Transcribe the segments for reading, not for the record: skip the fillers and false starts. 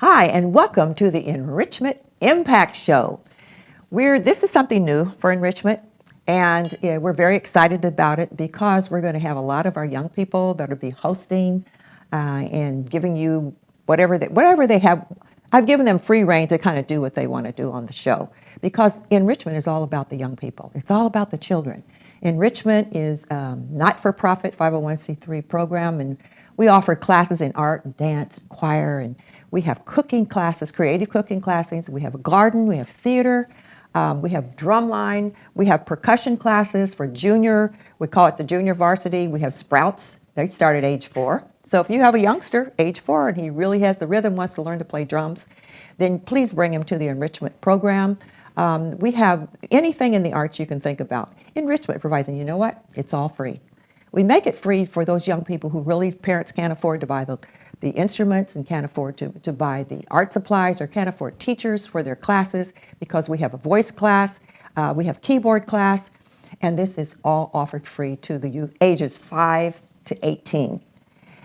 Hi, and welcome to the Enrichment Impact Show. This is something new for Enrichment, and we're very excited about it because we're going to have a lot of our young people that will be hosting and giving you whatever they have. I've given them free rein to kind of do what they want to do on the show because Enrichment is all about the young people. It's all about the children. Enrichment is not-for-profit 501c3 program, and we offer classes in art, dance, choir, and we have cooking classes, creative cooking classes. We have a garden, we have theater, we have drumline, we have percussion classes for junior. We call it the junior varsity. We have Sprouts. They start at age 4. So if you have a youngster, age 4, and he really has the rhythm, wants to learn to play drums, then please bring him to the Enrichment program. We have anything in the arts you can think about. Enrichment provides, and you know what? It's all free. We make it free for those young people who really, parents can't afford to buy the instruments and can't afford to buy the art supplies or can't afford teachers for their classes because we have a voice class, we have keyboard class, and this is all offered free to the youth ages 5 to 18.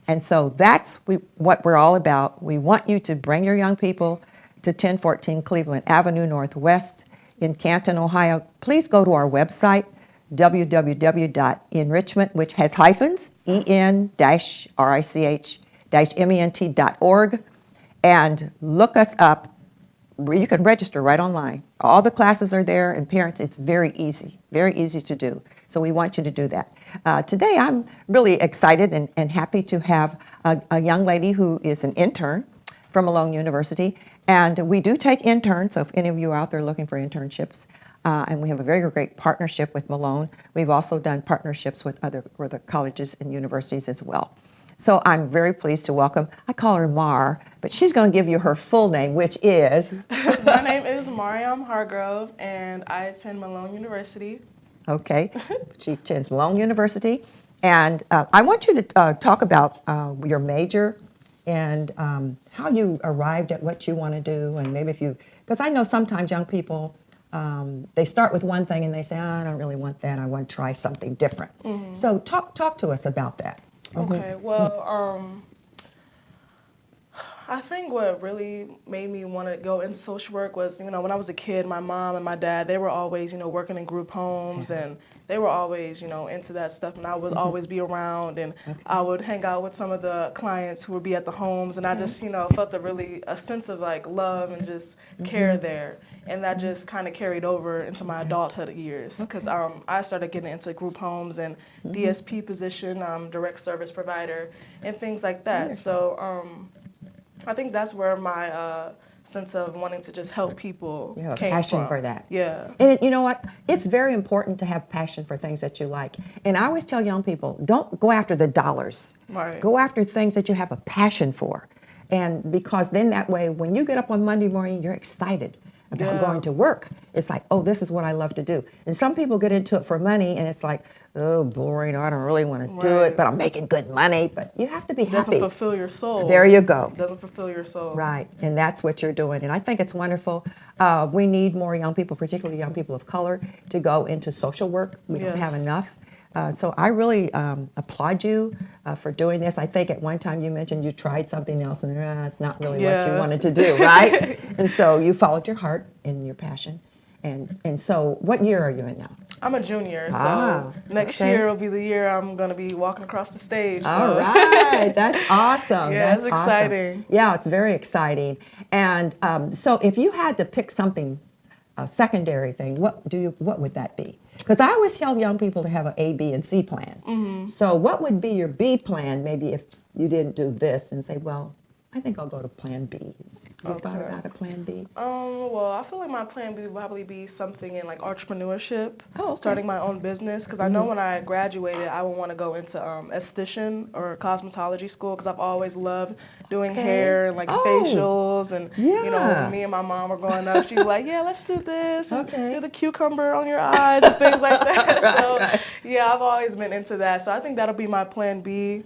And so that's what we're all about. We want you to bring your young people to 1014 Cleveland Avenue Northwest in Canton, Ohio. Please go to our website, www.enrichment, which has hyphens, en-rich-ment.org, and look us up. You can register right online. All the classes are there, and parents, it's very easy to do. So we want you to do that. Today, I'm really excited and happy to have a young lady who is an intern from Malone University. And we do take interns, so if any of you are out there looking for internships, and we have a very great partnership with Malone. We've also done partnerships with other colleges and universities as well. So I'm very pleased to welcome, I call her Mar, but she's going to give you her full name, which is? My name is Mariam Hargrove, and I attend Malone University. Okay, she attends Malone University. And I want you to talk about your major and how you arrived at what you want to do, and maybe because I know sometimes young people, they start with one thing and they say, I don't really want that, I want to try something different. Mm-hmm. So talk to us about that. Okay, well, I think what really made me want to go into social work was, when I was a kid, my mom and my dad, they were always, working in group homes, and they were always, into that stuff, and I would always be around, and I would hang out with some of the clients who would be at the homes, and I just, felt a sense of like love and just care there, and that just kind of carried over into my adulthood years, because I started getting into group homes and DSP position, direct service provider, and things like that. So I think that's where my sense of wanting to just help people came passion from. For that. Yeah. And you know what? It's very important to have passion for things that you like. And I always tell young people, don't go after the dollars. Right. Go after things that you have a passion for. And because then that way, when you get up on Monday morning, you're excited about going to work. It's like, oh, this is what I love to do. And some people get into it for money, and it's like, oh, boring, I don't really want to do it, but I'm making good money. But you have to be happy. It doesn't fulfill your soul. There you go. It doesn't fulfill your soul. Right, and that's what you're doing. And I think it's wonderful. We need more young people, particularly young people of color, to go into social work. We don't have enough. So I really applaud you for doing this. I think at one time you mentioned you tried something else and it's not really what you wanted to do, right? And so you followed your heart and your passion. And so what year are you in now? I'm a junior, so next year will be the year I'm going to be walking across the stage. So. All right, that's awesome. Yeah, that's it's exciting. Awesome. Yeah, it's very exciting. And so if you had to pick something, a secondary thing, what would that be? Because I always tell young people to have an A, B, and C plan. Mm-hmm. So what would be your B plan, maybe if you didn't do this, and say, well, I think I'll go to plan B. You thought about a plan B? Well, I feel like my plan B would probably be something in like entrepreneurship, okay. Starting my own business. Because I know when I graduated, I would want to go into esthetician or cosmetology school because I've always loved doing hair and like facials. And, when me and my mom were growing up, she'd be like, yeah, let's do this. And do the cucumber on your eyes and things like that. I've always been into that. So I think that'll be my plan B.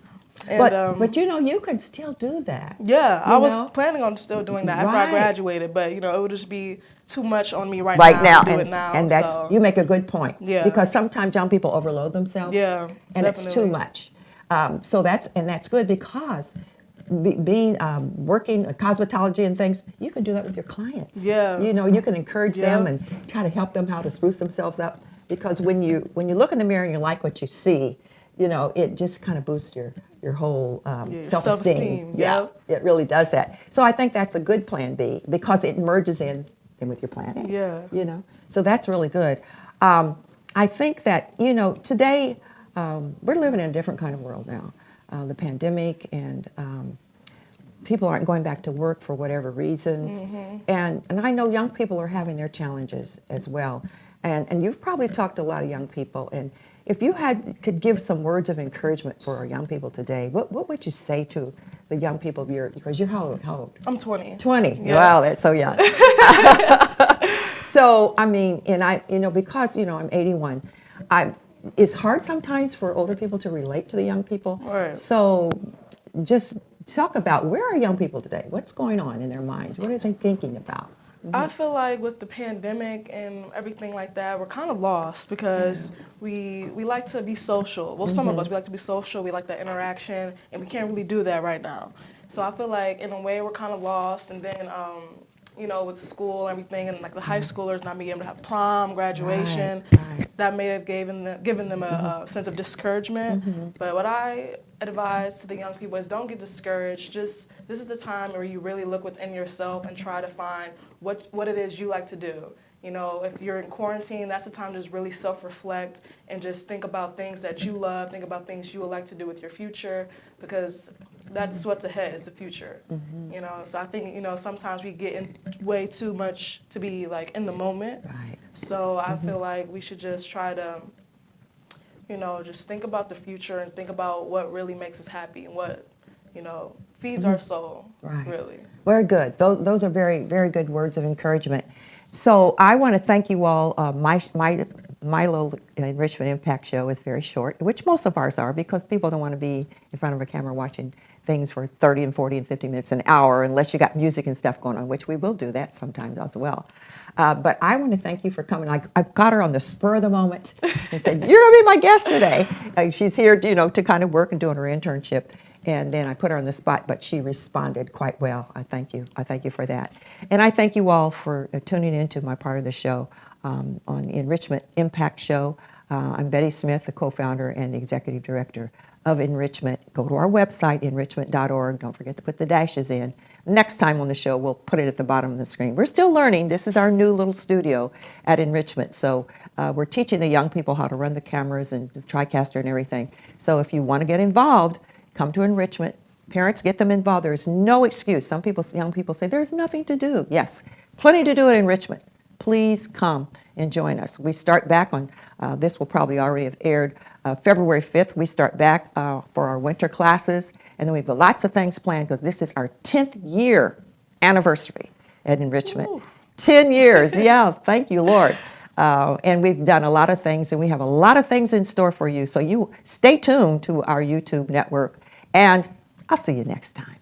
And, but you can still do that. Yeah, I was planning on still doing that after I graduated, but it would just be too much on me right now to do it now. And that's you make a good point. Yeah. Because sometimes young people overload themselves. Yeah, and definitely. it's too much. So that's good because being working cosmetology and things, you can do that with your clients. Yeah. You know, you can encourage them Yeah. and try to help them how to spruce themselves up. Because when you look in the mirror and you like what you see, you know, it just kind of boosts your whole Yeah, self-esteem. self-esteem, Yeah, yep. it really does that. So I think that's a good plan B because it merges in with your plan A. Yeah. You know, so that's really good. I think that, you know, today we're living in a different kind of world now. The pandemic and people aren't going back to work for whatever reasons. And I know young people are having their challenges as well. And you've probably talked to a lot of young people. And if you could give some words of encouragement for our young people today, what would you say to the young people of your, because you're how old? I'm 20. 20. Yeah. Wow, that's so young. So, I mean, and I, you know, because, you know, I'm 81, it's hard sometimes for older people to relate to the young people. Right. So just talk about where are young people today? What's going on in their minds? What are they thinking about? I feel like with the pandemic and everything like that, we're kind of lost because we like to be social. Well, some of us, we like to be social, we like that interaction, and we can't really do that right now. So I feel like in a way we're kind of lost, and then you know, with school and everything, and like the high schoolers not being able to have prom, graduation, Right. that may have given them a sense of discouragement. But what I advise to the young people is don't get discouraged. Just this is the time where you really look within yourself and try to find what it is you like to do. You know, if you're in quarantine, that's the time to just really self-reflect and just think about things that you love, think about things you would like to do with your future, because that's what's ahead is the future. You know, so I think, you know, sometimes we get in way too much to be like in the moment. Right. So I feel like we should just try to, you know, just think about the future and think about what really makes us happy and what, you know, feeds our soul, Right. really. Very good. Those are very, very good words of encouragement. So I want to thank you all. My little Enrichment Impact show is very short, which most of ours are because people don't want to be in front of a camera watching things for 30 and 40 and 50 minutes, an hour, unless you got music and stuff going on, which we will do that sometimes as well. But I want to thank you for coming. I got her on the spur of the moment and said, you're going to be my guest today. She's here, you know, to kind of work and doing her internship. And then I put her on the spot, but she responded quite well. I thank you. I thank you for that. And I thank you all for tuning into my part of the show on the Enrichment Impact Show. I'm Betty Smith, the co-founder and executive director of Enrichment. Go to our website, enrichment.org. Don't forget to put the dashes in. Next time on the show, we'll put it at the bottom of the screen. We're still learning. This is our new little studio at Enrichment. So we're teaching the young people how to run the cameras and the TriCaster and everything. So if you want to get involved, come to Enrichment. Parents, get them involved. There's no excuse. Some people, young people say, there's nothing to do. Yes, plenty to do at Enrichment. Please come and join us. We start back on, this will probably already have aired, February 5th. We start back for our winter classes. And then we've got lots of things planned because this is our 10th year anniversary at Enrichment. Ooh. 10 years, yeah, thank you, Lord. And we've done a lot of things, and we have a lot of things in store for you. So you stay tuned to our YouTube network, and I'll see you next time.